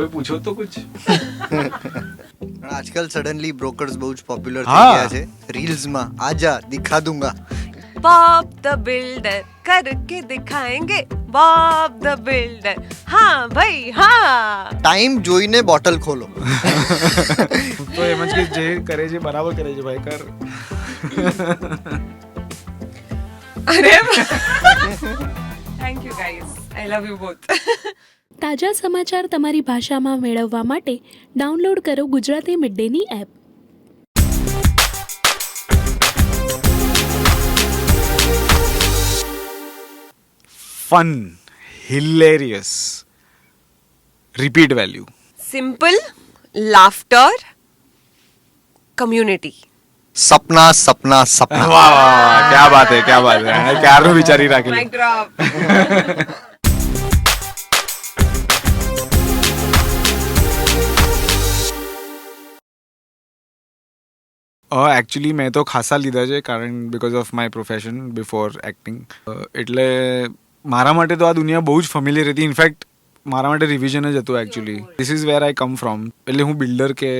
कोई पूछो तो कुछ. આજકાલ સડનલી બ્રોકર્સ બહુ જ પોપ્યુલર થઈ ગયા છે રીલ્સમાં. આજા દિખા દૂંગા. बॉब द बिल्डर करके दिखाएंगे बॉब द बिल्डर. हाँ भाई हाँ. ટાઈમ જોઈને બોટલ ખોલો. તો એમ જ કે જે કરે છે બરાબર કરે છે ભાઈ, કર. અરે thank you guys, I love you both. તાજા સમાચાર તમારી ભાષામાં મેળવવા માટે ડાઉનલોડ કરો ગુજરાતી મિડ ડેની app. Fun, hilarious, repeat value. Simple, laughter, community. Sapna Sapna Sapna. વાહ વાહ વાહ, क्या बात है, क्या बात है. ક્યારનું વિચારી રાખેલું. Mike drop. એકચ્યુઅલી મેં તો ખાસા લીધા છે, કારણ because of my profession before acting. એટલે મારા માટે તો આ દુનિયા બહુ જ ફેમિલિયર હતી. ઇનફેક્ટ મારા માટે રિવિઝન જ હતું actually. This is where I come from. એટલે હું બિલ્ડર કે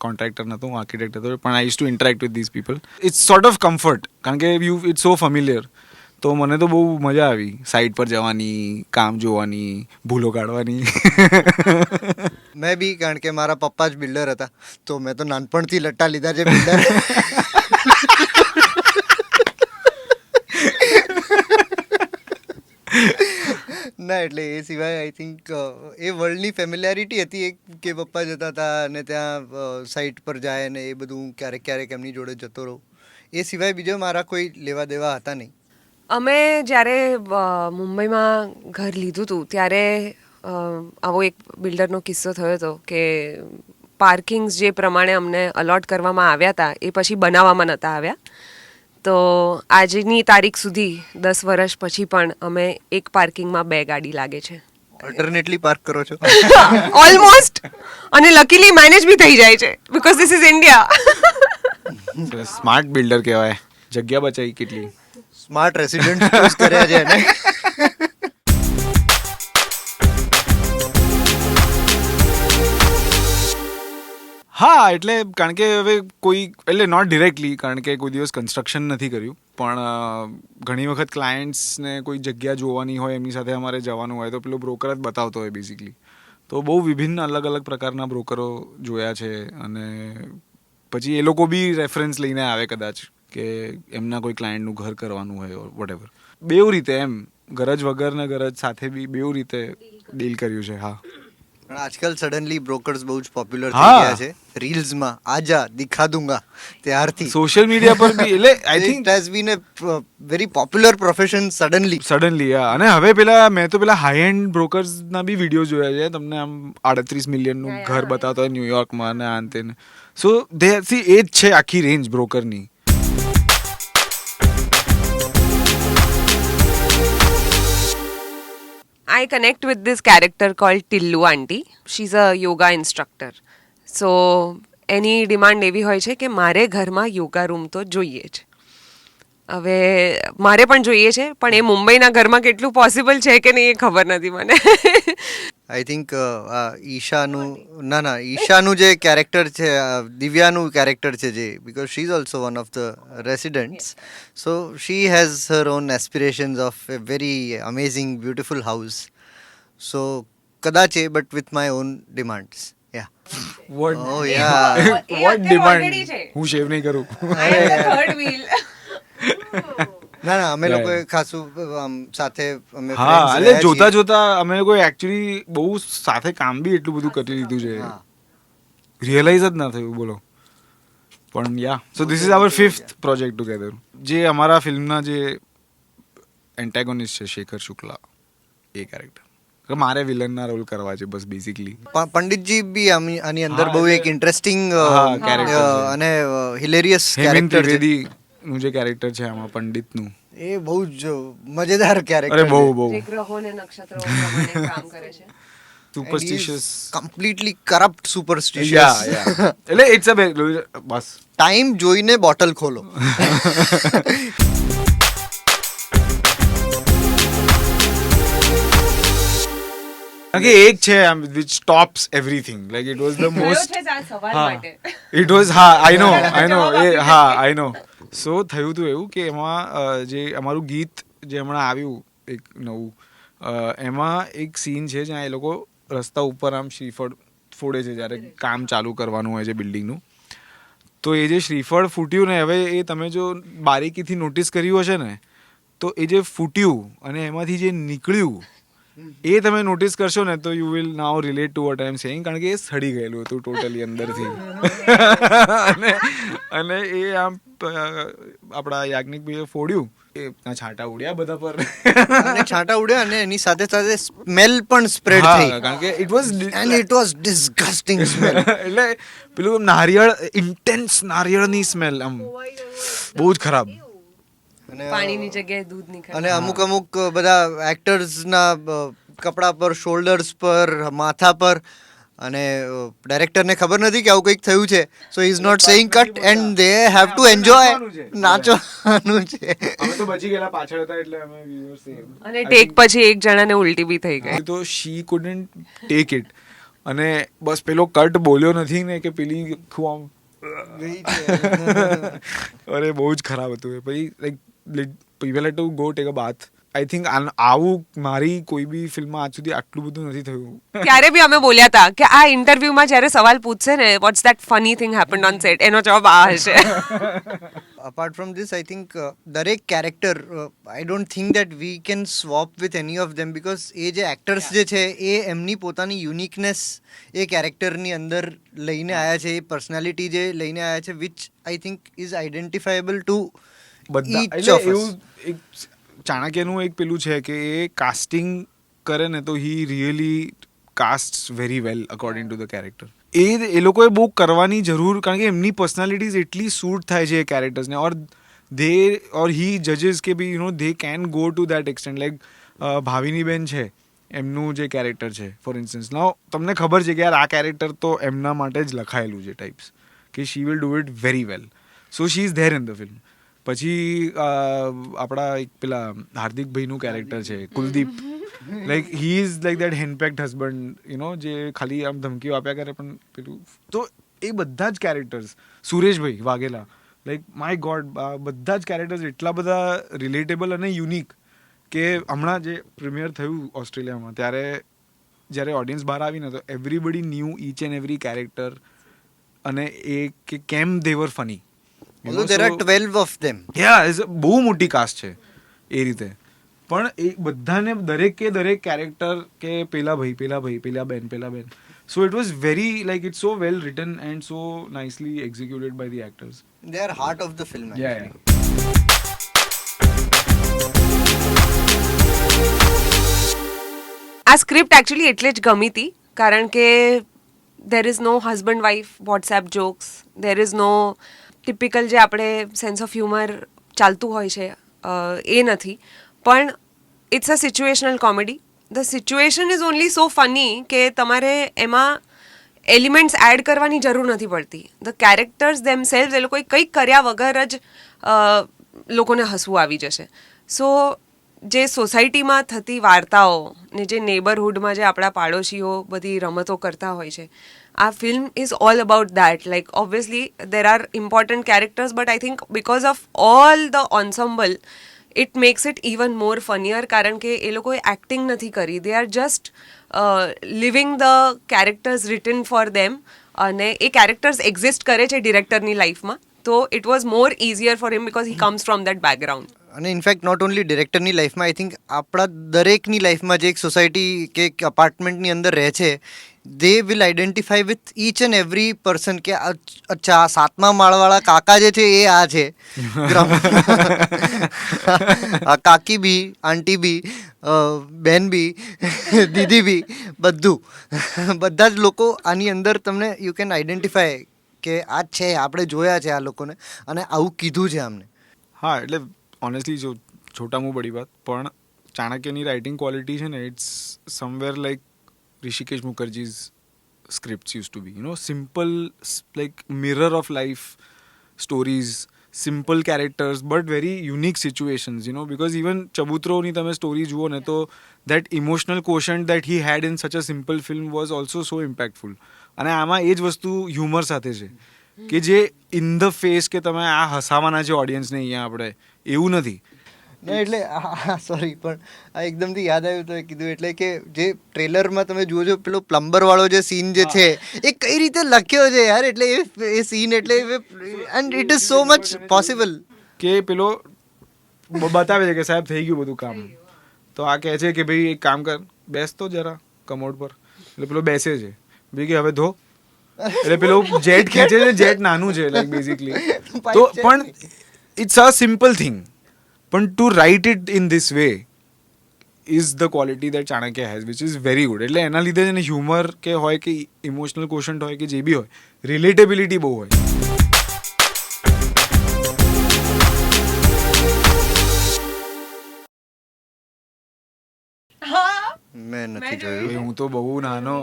કોન્ટ્રાક્ટર નહોતો, હું આર્કિટેક્ટ હતો, પણ I use to interact with this people. It's sort of comfort, કારણ કે ઇટ્સ સો ફેમિલિયર. તો મને તો બહુ મજા આવી સાઇટ પર જવાની, કામ જોવાની, ભૂલો કાઢવાની. મેં બી, કારણ કે મારા પપ્પા જ બિલ્ડર હતા, તો મેં તો નાનપણથી લટ્ટા લીધા છે બિલ્ડર. ના, એટલે એ સિવાય આઈ થિંક એ વર્લ્ડની ફેમિલિયારિટી હતી એક, કે પપ્પા જતા હતા અને ત્યાં સાઇટ પર જાય ને એ બધું ક્યારેક ક્યારેક એમની જોડે જતો રહું. એ સિવાય બીજો મારા કોઈ લેવા દેવા હતા નહીં. અમે જ્યારે મુંબઈમાં ઘર લીધું હતું ત્યારે આવો એક બિલ્ડરનો કિસ્સો થયો હતો કે પાર્કિંગ્સ જે પ્રમાણે અમને અલોટ કરવામાં આવ્યા હતા એ પછી બનાવવામાં નહોતા આવ્યા. તો આજની તારીખ સુધી 10 વર્ષ પછી પણ અમે એક પાર્કિંગમાં 2 ગાડી લાગે છે. ઓલ્ટરનેટલી પાર્ક કરો છો? ઓલમોસ્ટ. અને લકીલી મેનેજ બી થઈ જાય છે because this is India. Smart builder કહેવાય. જગ્યા બચાવી કેટલી. સ્માર્ટ રેસિડન્ટ ચૂઝ કર્યા છે એને. હા, એટલે કારણ કે હવે કોઈ, એટલે નોટ ડિરેક્ટલી, કારણ કે કોઈ દિવસ કન્સ્ટ્રક્શન નથી કર્યું, પણ ઘણી વખત ક્લાયન્ટ્સને કોઈ જગ્યા જોવાની હોય, એમની સાથે અમારે જવાનું હોય, તો પેલો બ્રોકર જ બતાવતો હોય બેઝિકલી. તો બહુ વિભિન્ન અલગ અલગ પ્રકારના બ્રોકરો જોયા છે. અને પછી એ લોકો બી રેફરન્સ લઈને આવે કદાચ કે એમના કોઈ ક્લાયન્ટનું ઘર કરવાનું હોય વોટેવર. બેઉ રીતે એમ, ગરજ વગર ને ગરજ સાથે બી બેઉ રીતે ડીલ કર્યું છે. હા, પણ આજકાલ સડનલી બ્રોકર્સ બહુ જ પોપ્યુલર થઈ ગયા છે રીલ્સમાં. આજા દિખા દૂંગા ત્યારથી સોશિયલ મીડિયા પર બી. એટલે I think it has been A very popular profession suddenly. અને હવે મેં તો પેલા હાઈ એન્ડ બ્રોકર્સના બી વિડીયો જોયા છે. તમને આમ 38 મિલિયનનું ઘર બતાવતા હોય ન્યુયોર્કમાં ને આ અંતે. સો એ જ છે આખી range બ્રોકરની. I connect with this character called Tillu Aunty. She's a yoga instructor. So any demand એવી હોય છે કે મારે ઘરમાં યોગા રૂમ તો જોઈએ જ. હવે મારે પણ જોઈએ છે, પણ એ મુંબઈના ઘરમાં કેટલું પોસિબલ છે કે નહીં એ ખબર નથી મને. આઈ થિંક ઈશાનું જે કેરેક્ટર છે, દિવ્યાનું કેરેક્ટર છે જે, because she is also one of the residents, so she has her own aspirations of a very amazing beautiful house. So કદાચ એ, but with my own demands. Oh yeah. What demand? હું shave નહીં કરું. ના, અમે લોકોએ ખાસું સાથે અમે હા, એટલે જોતા જોતા અમે લોકોએ એકચ્યુઅલી બહુ સાથે કામ બી એટલું બધું કરી લીધું છે, રિયલાઇઝ જ ના થયું. બોલો. પણ yeah, so this is our 5th project together. જે અમારા ફિલ્મના જે એન્ટેગોનિસ્ટ છે શેખર શુક્લા, એ કેરેક્ટર મારે વિલનના રોલ કરવા છે બસ બેઝિકલી. પંડિતજી બી આની અંદર બહુ એક ઇન્ટરેસ્ટિંગ અને હિલેરિયસ કેરેક્ટર છે. નું જે કેરેક્ટર છે આમાં પંડિતનું, એ બહુ જ મજેદાર કેરેક્ટર. અરે બહુ જે ગ્રહો ને નક્ષત્રો પ્રમાણે કામ કરે છે. Superstitious, completely corrupt superstitious. એટલે ઇટ્સ અ બસ ટાઈમ જોઈને બોટલ ખોલો. કારણ કે એક છે which tops everything like it was the most it was I know I know so થયું હતું એવું કે એમાં જે અમારું ગીત જે હમણાં આવ્યું એક નવું એમાં એક સીન છે જ્યાં એ લોકો રસ્તા ઉપર આમ શ્રીફળ ફોડે છે જ્યારે કામ ચાલુ કરવાનું હોય છે બિલ્ડિંગનું. તો એ જે શ્રીફળ ફૂટ્યું ને હવે એ તમે જો બારીકીથી નોટિસ કર્યું હશે ને તો એ જે ફૂટ્યું અને એમાંથી જે નીકળ્યું એ તમે નોટિસ કરશો ને તો you will now relate to what I am saying કારણ કે એ સડી ગયેલું હતું ટોટલી અંદરથી અને એ આમ આપણા યાજ્ઞિકભાઈએ ફોડ્યું એ છાંટા ઉડ્યા બધા પર અને છાંટા ઉડ્યા અને એની સાથે સાથે સ્મેલ પણ સ્પ્રેડ થઈ કારણ કે it was and it was ડિસ્ગસ્ટિંગ smell. એટલે પેલું નારિયેળ ઇન્ટેન્સ નારિયેળની સ્મેલ આમ બહુ જ ખરાબ. પાણીની જગ્યાએ દૂધ નીકળે અને અમુક બધા એક્ટર્સના કપડા પર, શોલ્ડર્સ પર, માથા પર, અને ડાયરેક્ટરને ખબર નથી કે આવું કંઈક થયું છે, so is not saying cut and they have to enjoy, નાચવાનું છે. અમે તો બચી ગયેલા પાછળ હતા એટલે અમે we were safe. અને ટેક પછી એક જણાને ઉલટી બી થઈ ગઈ. તો શી કુડન્ટ ટેક ઇટ અને બસ પેલો કટ બોલ્યો નથી ને કે પેલી આખું આમ અરે બહુ જ ખરાબ હતું એ. પછી like people had to go take a bath. I think આવું મારી કોઈ બી ફિલ્મમાં આજ સુધી આટલું બધું નથી થયું. ત્યારે બી અમે બોલ્યા હતા કે આ ઇન્ટરવ્યુમાં જ્યારે સવાલ પૂછશે ને what's that funny thing happened on set, એનો જવાબ આ હશે. Apart from this, I think દરેક character I don't think that we can swap with any of them because એ જે એક્ટર્સ જે છે એ એમની પોતાની યુનિકનેસ એ કેરેક્ટરની અંદર લઈને આવ્યા છે, એ પર્સનાલિટી જે લઈને આવ્યા છે which I think is identifiable to બધા each એટલે of us. એવું એક ચાણક્યનું એક પેલું છે કે એ કાસ્ટિંગ કરે ને તો he really cast very well according to the character. એ લોકોએ બહુ કરવાની જરૂર, કારણ કે એમની પર્સનાલિટીઝ એટલી સૂટ થાય છે એ કેરેક્ટર્સને ઓર હી જજીસ કે ભી you know they can go to that extent. Like Bhavini ben છે એમનું જે કેરેક્ટર છે ફોર ઇન્સ્ટન્સ, નાઉ તમને ખબર છે કે યાર આ કેરેક્ટર તો એમના માટે જ લખાયેલું છે ટાઈપ્સ, કે she will do it very well, so she is there in the film. પછી આપણા એક પેલા હાર્દિકભાઈનું કેરેક્ટર છે Kuldeep, like he is like that henpecked husband you know જે ખાલી આમ ધમકીઓ આપ્યા કરે પણ પેલું. તો એ બધા જ characters, Sureshbhai Vaghela, like my God, બધા જ કેરેક્ટર્સ એટલા બધા રિલેટેબલ અને યુનિક કે હમણાં જે પ્રીમિયર થયું ઓસ્ટ્રેલિયામાં ત્યારે જ્યારે ઓડિયન્સ બહાર આવીને તો everybody new each and every character અને એ કે કેમ દે વર funny. Although there are 12 of them. બહુ મોટી કાસ્ટ છે એ રીતે, પણ એ બધાને દરેક કેરેક્ટર કે પેલા ભાઈ પેલા બેન, so it was very like it's so well written and so nicely executed by the actors. They are heart of the film. Yeah. આ સ્ક્રિપ્ટ એકચ્યુઅલી એટલે જ ગમી હતી કારણ કે there is no husband wife WhatsApp jokes, there is no typical જે આપણે sense of humour ચાલતું હોય છે એ નથી, પણ it's a situational comedy. The situation is only so funny કે તમારે એમાં એલિમેન્ટ્સ એડ કરવાની જરૂર નથી પડતી. ધ કેરેક્ટર્સ ધેમસેલ્વ્સ એ લોકોએ કંઈક કર્યા વગર જ લોકોને હસવું આવી જશે. સો જે સોસાયટીમાં થતી વાર્તાઓ ને જે નેબરહુડમાં જે આપણા પાડોશીઓ બધી રમતો કરતા હોય છે, આ film is all about that. Like obviously there are important characters but I think because of all the ensemble it makes it even more funnier, કારણ કે એ લોકોએ એક્ટિંગ નથી કરી, they are just living the characters written for them, અને એ characters exist કરે છે ડિરેક્ટરની લાઈફમાં. તો it was more easier for him because he comes from that background. અને ઇનફેક્ટ નોટ ઓનલી ડિરેક્ટરની લાઈફમાં, આઈ થિંક આપણા દરેકની લાઈફમાં જે એક સોસાયટી કે એક અપાર્ટમેન્ટની અંદર રહે છે, they will identify with each and every person કે અચ્છા 7મા માળવાળા કાકા જે છે એ આ છે, આ કાકી બી, આંટી બી, બેન બી, દીદી બી, બધા જ લોકો આની અંદર તમને યુ કેન આઈડેન્ટિફાય કે આ છે, આપણે જોયા છે આ લોકોને અને આવું કીધું છે આમને. હા, એટલે ઓનેસ્ટલી જો છોટા મું બડી વાત, પણ ચાણક્યની રાઇટિંગ ક્વોલિટી છે ને it's somewhere like Hrishikesh Mukherjee's scripts use to be, you know simple like mirror of life stories, simple characters but very unique situations because even ચબુતરોની તમે સ્ટોરી જુઓ ને તો that emotional quotient that he had in such a simple film was also so impactful. અને આમાં એ જ વસ્તુ humour સાથે છે કે જે ઇન ધ ફેસ કે તમે આ હસાવાના છે ઓડિયન્સને અહીંયા આપણે, એવું નથી. ના એટલે સોરી પણ આ એકદમથી યાદ આવ્યું તો કીધું એટલે કે જે ટ્રેલરમાં તમે જુઓ છો પેલો પ્લમ્બર વાળો જે સીન જે છે એ કઈ રીતે લખ્યો છે યાર, એટલે એ સીન એટલે and it is so much possible કે પેલો બતાવે છે કે સાહેબ થઈ ગયું બધું કામ, તો આ કહે છે કે ભાઈ એક કામ કર, બેસ તો જરા કમોડ પર, એટલે પેલો બેસે છે, ભાઈ કે હવે ધો, એટલે પેલો જેટ ખેંચે છે, જેટ નાનું છે લાઈક બેઝિકલી. તો પણ ઇટ્સ અ સિમ્પલ થિંગ, પણ to write it in this way is the quality that Chanakya has which is very good. એટલે એના લીધે એને હ્યુમર કે હોય કે ઇમોશનલ કોશન્ટ હોય કે જે બી હોય, રિલેટેબિલિટી બહુ હોય. મેં નથી જોયું. હવે હું તો બહુ નાનો.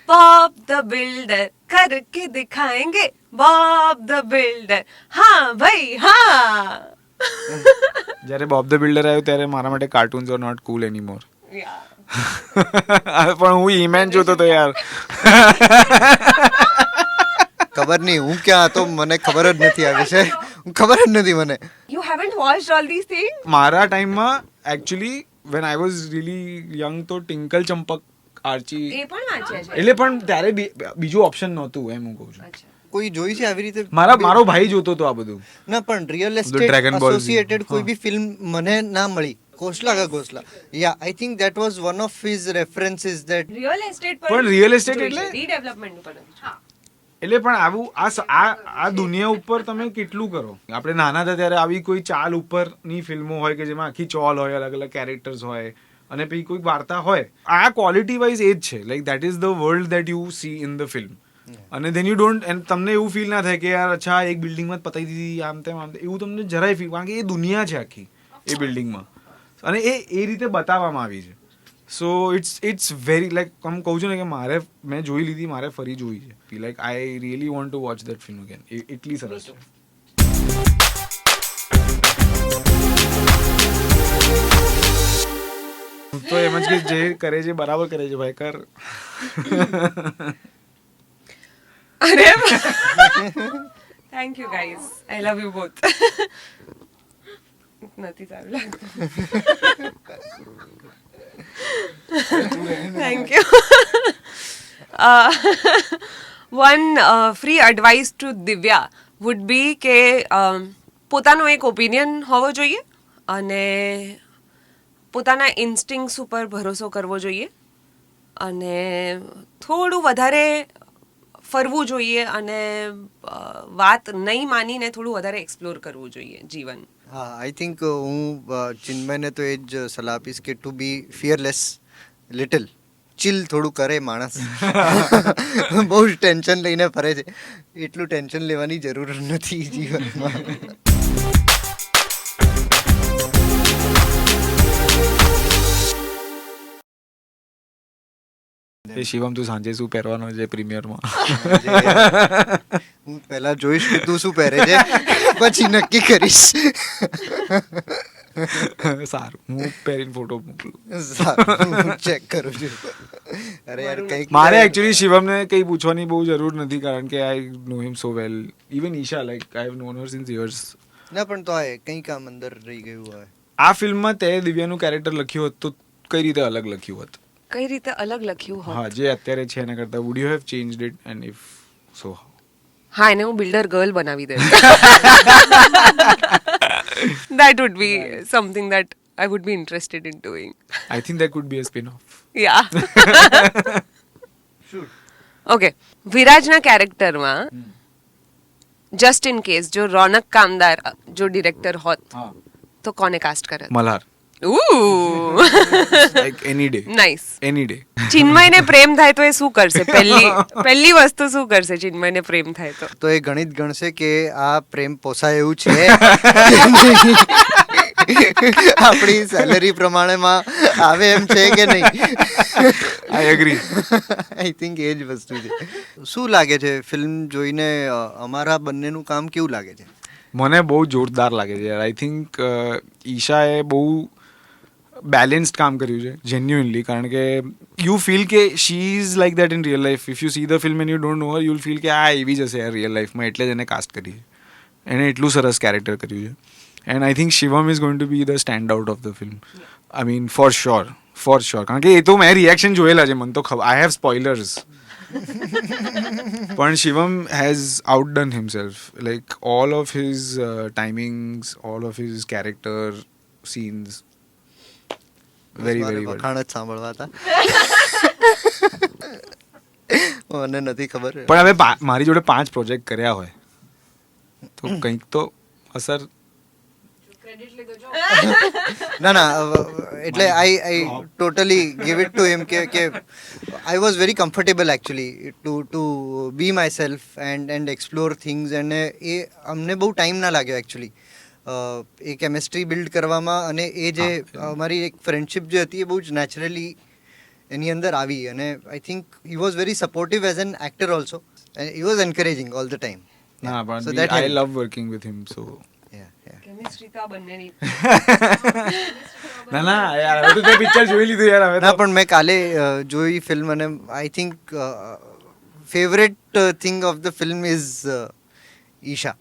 बॉब द बिल्डर करके दिखाएंगे, बॉब द बिल्डर, हाँ भाई हाँ. જ્યારે બોબ ધ બિલ્ડર આવ્યું ત્યારે મારા માટે cartoons are not cool anymore. પણ હું ઈમેન જોતો તો યાર. ખબર નહીં હું ક્યાં હતો, મને ખબર જ નથી આ વિશે, ખબર જ નથી મને. You haven't watched all these things? મારા ટાઈમમાં actually when I was really young તો ટિંકલ ચંપક, આર્ચી, એ પણ વાંચ્યા છે. એટલે પણ ત્યારે બીજું ઓપ્શન નહોતું એમ હું કહું છું. અચ્છા. કોઈ જોઈ છે આવી રીતે? મારો ભાઈ જોતો હતો આ બધું. ના પણ real Dragon estate Ball Z. Associated કોઈ બી ફિલ્મ મને ના મળી. Ghosla yeah I think that was one of his references that real estate પર પણ real estate એટલે? રીડેવલપમેન્ટ ઉપર. એટલે પણ આવું આ દુનિયા ઉપર તમે કેટલું કરો. આપણે નાના હતા ત્યારે આવી કોઈ ચાલ ઉપરની ફિલ્મો હોય કે જેમાં આખી ચોલ હોય, અલગ અલગ કેરેક્ટર્સ હોય અને પછી કોઈ વાર્તા હોય. આ ક્વોલિટી વાઇઝ એ જ છે, like that is the world that you C in the film. અને દેન યુ ડોન્ટ, એન્ડ તમને એવું ફીલ ના થાય કે યાર અચ્છા એક બિલ્ડિંગમાં જ પતાવી દીધી આમ તેમ, એવું તમને જરાય ફીલ, કારણ કે એ દુનિયા છે આખી એ બિલ્ડિંગમાં, અને એ રીતે બતાવવામાં આવી છે. સો ઇટ્સ વેરી લાઈક હું કહું છું ને કે મેં જોઈ લીધી, મારે ફરી જોઈ છે. Like I really want to watch that film again. એટલી સરસ છે. તો એમ જ કે જે કરે છે બરાબર કરે છે ભાઈ, કર. અરે thank you guys, I love you both. નથી સારું લાગતું. Thank you. One free advice to Divya would be કે પોતાનો એક ઓપિનિયન હોવો જોઈએ અને પોતાના ઇન્સ્ટિંક્ટ્સ ઉપર ભરોસો કરવો જોઈએ અને થોડું વધારે ફરવું જોઈએ અને વાત નહીં માનીને થોડું વધારે એક્સપ્લોર કરવું જોઈએ જીવન. હા આઈ થિંક હું ચિન્મયને તો એ જ સલાહ આપીશ કે ટુ બી ફિયરલેસ, લિટલ ચિલ થોડું કરે માણસ. બહુ જ ટેન્શન લઈને ફરે છે, એટલું ટેન્શન લેવાની જરૂર નથી જીવનમાં. એ શિવમ તું સાંજે શું પહેરવાનો છે પ્રીમિયરમાં? હું પહેલા જોઈશ કે તું શું પહેરે છે, પછી નક્કી કરીશ. સારું, હું પહેરીને ફોટો મોકલું. સારું હું ચેક કરું છું. અરે યાર કંઈક મારે એકચ્યુઅલી શિવમને કંઈ પૂછવાની બહુ જરૂર નથી, કારણ કે I know him so well. Even Isha, like I have known her since years. ના પણ તો આ કંઈક આમ અંદર રહી ગયું હોય. આ ફિલ્મમાં તે દિવ્યાનું કેરેક્ટર લખ્યું હોત તો કઈ રીતે અલગ લખ્યું હોત? કઈ રીતે અલગ લખ્યું હોત? હા, જે અત્યારે છે એના કરતાં would you have changed it and if so how? હા, એને હું બિલ્ડર ગર્લ બનાવી દઈશ. That would be something that I would be interested in doing. I think that could be a spin-off. Yeah. Okay. વિરાજના કેરેક્ટરમાં just in case જો રોનક કામદાર જો ડિરેક્ટર હોત હા, તો કોને કાસ્ટ કરે? Malhar. Ooh. Like any day. Nice. Any day. ચિન્મયને પ્રેમ થાય તો એ શું કરશે? પહેલી વસ્તુ શું કરશે ચિન્મયને પ્રેમ થાય તો? તો એ ગણિત ગણશે કે આ પ્રેમ પોસાય એવું છે. આપણી સેલરી પ્રમાણેમાં આવે એમ છે કે નહીં. I agree. આઈ થિંક એ જ વસ્તુ છે. શું લાગે છે ફિલ્મ જોઈને અમારા બંનેનું કામ કેવું લાગે છે? મને બહુ જોરદાર લાગે છે યાર. આઈ થિંક ઈશાએ બહુ બેલેન્સ્ડ કામ કર્યું છે જેન્યુઇનલી, કારણ કે યુ ફીલ કે she is like that in real life. If you see the film and you don't know her, you feel કે આ એવી જ હશે યાર રિયલ લાઈફમાં, એટલે જ એને કાસ્ટ કરી છે. એણે એટલું સરસ કેરેક્ટર કર્યું છે. And I think Shivam is going to B the stand out of the film. I mean for sure. કારણ કે એ તો મેં રિએક્શન જોયેલા છે, મને તો ખબર, આઈ હેવ સ્પોઇલર્સ. પણ Shivam has outdone himself. Like all of his timings, all of his character scenes, very મારે વેરી વખાણ જ સાંભળવા હતા. મને નથી ખબર. પણ હવે મારી જોડે 5 પ્રોજેક્ટ કર્યા હોય તો કંઈક તો અસર. ના એટલે I totally give it to him કે I was very comfortable actually to be myself and explore things. અને એ અમને બહુ ટાઈમ ના લાગ્યો એકચ્યુઅલી એ કેમિસ્ટ્રી બિલ્ડ કરવામાં, અને એ જે અમારી એક ફ્રેન્ડશિપ જે હતી એ બહુ જ નેચરલી એની અંદર આવી. અને I think he was very supportive as an actor also, and he was encouraging all the time. ના પણ I love working with him. So chemistry તો આ બંનેની ના યાર, હવે તો તે પિક્ચર જોઈ લીધું યાર. હવે ના પણ મેં કાલે જોઈ ફિલ્મ, અને I think favourite thing of the film is Isha.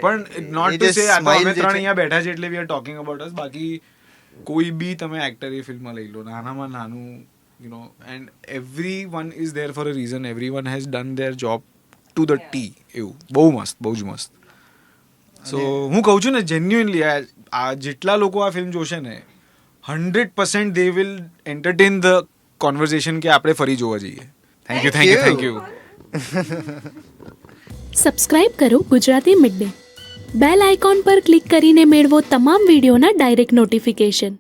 પણ નોટ ટુ સે અમે 3 અહીંયા બેઠા છે એટલે વી આર ટોકિંગ અબાઉટ અસ. બાકી કોઈ બી તમે એક્ટર એ ફિલ્મમાં લઈ લો, નાનામાં નાનું, you know, and every one is there for a reason. Every one has done their job to the T. એવું બહુ મસ્ત, બહુ જ મસ્ત. સો હું કહું છું ને જેન્યુઇનલી, આ જેટલા લોકો આ ફિલ્મ જોશે ને 100% they will entertain the conversation કે આપણે ફરી જોવા જઈએ. Thank you. સબસ્ક્રાઇબ કરો Gujarati mid day. Bell icon પર ક્લિક કરીને મેળવો તમામ વિડીયોના ડાયરેક્ટ નોટિફિકેશન.